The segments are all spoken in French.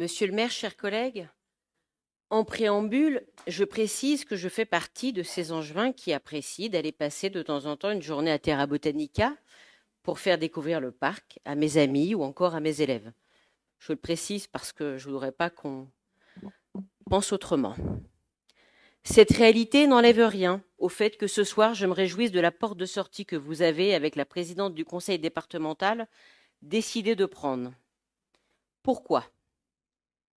Monsieur le maire, chers collègues, en préambule, je précise que je fais partie de ces Angevins qui apprécient d'aller passer de temps en temps une journée à Terra Botanica pour faire découvrir le parc à mes amis ou encore à mes élèves. Je le précise parce que je ne voudrais pas qu'on pense autrement. Cette réalité n'enlève rien au fait que ce soir, je me réjouisse de la porte de sortie que vous avez, avec la présidente du conseil départemental, décidé de prendre. Pourquoi ?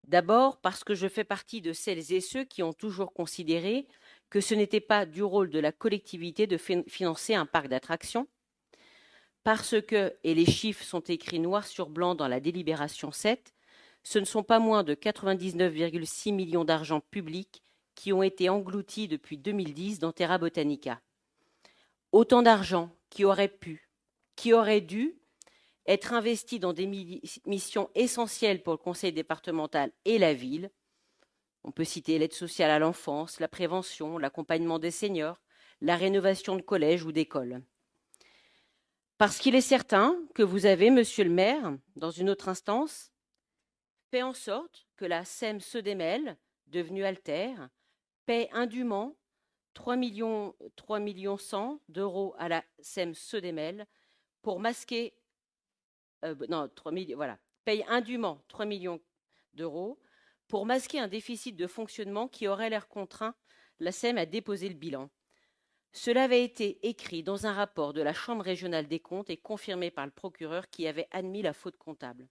D'abord parce que je fais partie de celles et ceux qui ont toujours considéré que ce n'était pas du rôle de la collectivité de financer un parc d'attractions, parce que, et les chiffres sont écrits noir sur blanc dans la délibération 7, ce ne sont pas moins de 99,6 millions d'argent public qui ont été engloutis depuis 2010 dans Terra Botanica. Autant d'argent qui aurait pu, qui aurait dû être investi dans des missions essentielles pour le conseil départemental et la ville. On peut citer l'aide sociale à l'enfance, la prévention, l'accompagnement des seniors, la rénovation de collèges ou d'écoles. Parce qu'il est certain que vous avez, monsieur le maire, dans une autre instance, fait en sorte que la SEM Sodemel, devenue Alter, paie indûment 3 millions 100 d'euros à la SEM Sodemel pour masquer paye indûment 3 millions d'euros pour masquer un déficit de fonctionnement qui aurait l'air contraint la SEM à déposer le bilan. Cela avait été écrit dans un rapport de la Chambre régionale des comptes et confirmé par le procureur qui avait admis la faute comptable.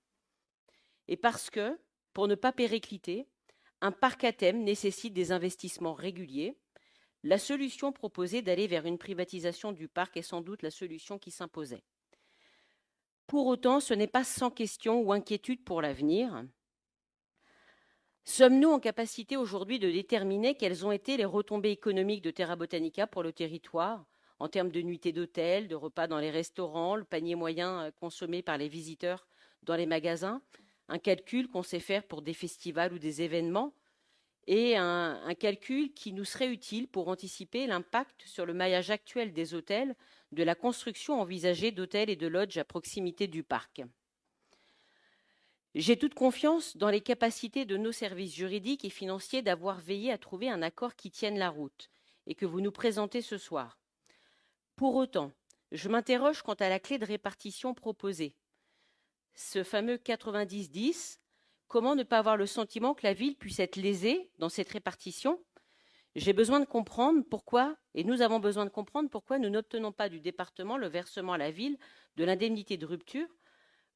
Et parce que, pour ne pas péricliter, un parc à thème nécessite des investissements réguliers, la solution proposée d'aller vers une privatisation du parc est sans doute la solution qui s'imposait. Pour autant, ce n'est pas sans question ou inquiétude pour l'avenir. Sommes-nous en capacité aujourd'hui de déterminer quelles ont été les retombées économiques de Terra Botanica pour le territoire, en termes de nuitées d'hôtel, de repas dans les restaurants, le panier moyen consommé par les visiteurs dans les magasins, un calcul qu'on sait faire pour des festivals ou des événements, et un calcul qui nous serait utile pour anticiper l'impact sur le maillage actuel des hôtels de la construction envisagée d'hôtels et de lodges à proximité du parc. J'ai toute confiance dans les capacités de nos services juridiques et financiers d'avoir veillé à trouver un accord qui tienne la route et que vous nous présentez ce soir. Pour autant, je m'interroge quant à la clé de répartition proposée. Ce fameux 90-10, comment ne pas avoir le sentiment que la ville puisse être lésée dans cette répartition ? J'ai besoin de comprendre pourquoi, et nous avons besoin de comprendre pourquoi nous n'obtenons pas du département le versement à la ville de l'indemnité de rupture.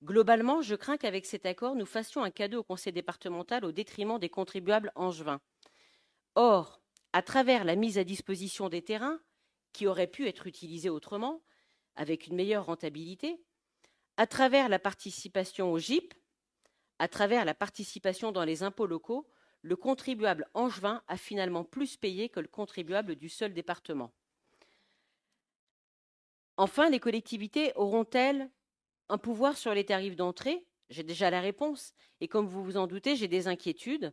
Globalement, je crains qu'avec cet accord, nous fassions un cadeau au conseil départemental au détriment des contribuables angevins. Or, à travers la mise à disposition des terrains, qui auraient pu être utilisés autrement, avec une meilleure rentabilité, à travers la participation au GIP, à travers la participation dans les impôts locaux, le contribuable angevin a finalement plus payé que le contribuable du seul département. Enfin, les collectivités auront-elles un pouvoir sur les tarifs d'entrée ? J'ai déjà la réponse. Et comme vous vous en doutez, j'ai des inquiétudes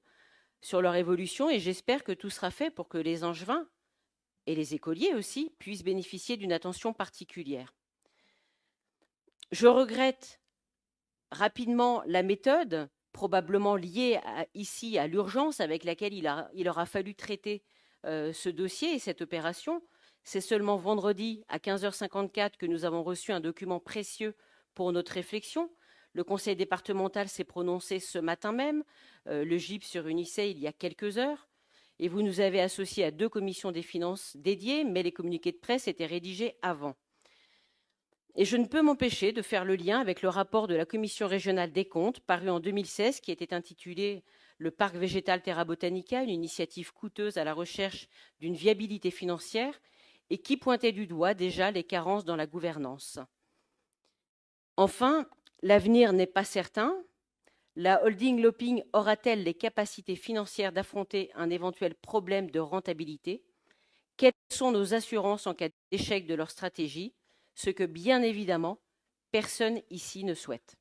sur leur évolution et j'espère que tout sera fait pour que les angevins et les écoliers aussi puissent bénéficier d'une attention particulière. Je regrette rapidement la méthode, probablement liée ici à l'urgence avec laquelle il aura fallu traiter ce dossier et cette opération. C'est seulement vendredi à 15h54 que nous avons reçu un document précieux pour notre réflexion. Le conseil départemental s'est prononcé ce matin même, le GIP se réunissait il y a quelques heures, et vous nous avez associés à 2 commissions des finances dédiées, mais les communiqués de presse étaient rédigés avant. Et je ne peux m'empêcher de faire le lien avec le rapport de la Commission régionale des comptes, paru en 2016, qui était intitulé « Le parc végétal Terra Botanica, une initiative coûteuse à la recherche d'une viabilité financière » et qui pointait du doigt déjà les carences dans la gouvernance. Enfin, l'avenir n'est pas certain. La holding Loping aura-t-elle les capacités financières d'affronter un éventuel problème de rentabilité ? Quelles sont nos assurances en cas d'échec de leur stratégie ? Ce que, bien évidemment, personne ici ne souhaite.